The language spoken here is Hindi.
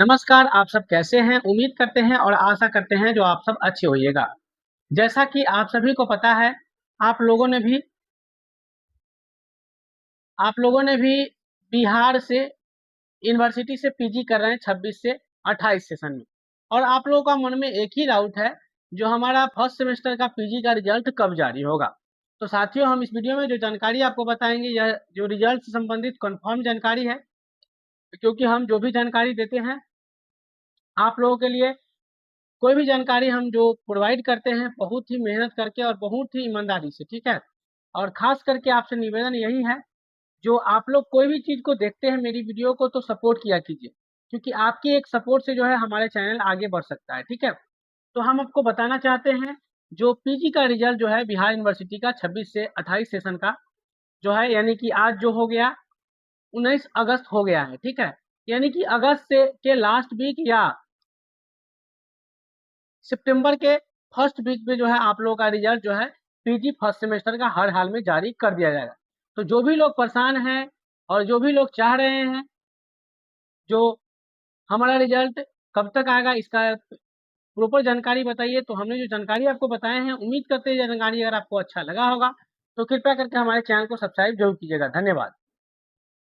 नमस्कार, आप सब कैसे हैं? उम्मीद करते हैं और आशा करते हैं जो आप सब अच्छे होइएगा। जैसा कि आप सभी को पता है, आप लोगों ने भी आप लोगों ने भी बिहार से यूनिवर्सिटी से पीजी कर रहे हैं 26 से 28 सेशन में। और आप लोगों का मन में एक ही डाउट है, जो हमारा फर्स्ट सेमेस्टर का पीजी का रिजल्ट कब जारी होगा? तो साथियों, हम इस वीडियो में जो जानकारी आपको बताएँगे, यह जो रिजल्ट से संबंधित कन्फर्म जानकारी है, क्योंकि हम जो भी जानकारी देते हैं, आप लोगों के लिए कोई भी जानकारी हम जो प्रोवाइड करते हैं बहुत ही मेहनत करके और बहुत ही ईमानदारी से, ठीक है? और ख़ास करके आपसे निवेदन यही है, जो आप लोग कोई भी चीज़ को देखते हैं मेरी वीडियो को तो सपोर्ट किया कीजिए, क्योंकि आपकी एक सपोर्ट से जो है हमारे चैनल आगे बढ़ सकता है, ठीक है? तो हम आपको बताना चाहते हैं, जो पीजी का रिज़ल्ट जो है बिहार यूनिवर्सिटी का 26 से 28 सेशन का जो है, यानी कि आज जो हो गया 19 अगस्त हो गया है, ठीक है? यानी कि अगस्त से के लास्ट वीक या सितंबर के फर्स्ट वीक में जो है आप लोगों का रिजल्ट जो है पीजी फर्स्ट सेमेस्टर का हर हाल में जारी कर दिया जाएगा। तो जो भी लोग परेशान हैं और जो भी लोग चाह रहे हैं जो हमारा रिजल्ट कब तक आएगा इसका प्रॉपर जानकारी बताइए, तो हमने जो जानकारी आपको बताए हैं उम्मीद करते हैं ये जानकारी अगर आपको अच्छा लगा होगा तो कृपया करके हमारे चैनल को सब्सक्राइब जरूर कीजिएगा। धन्यवाद।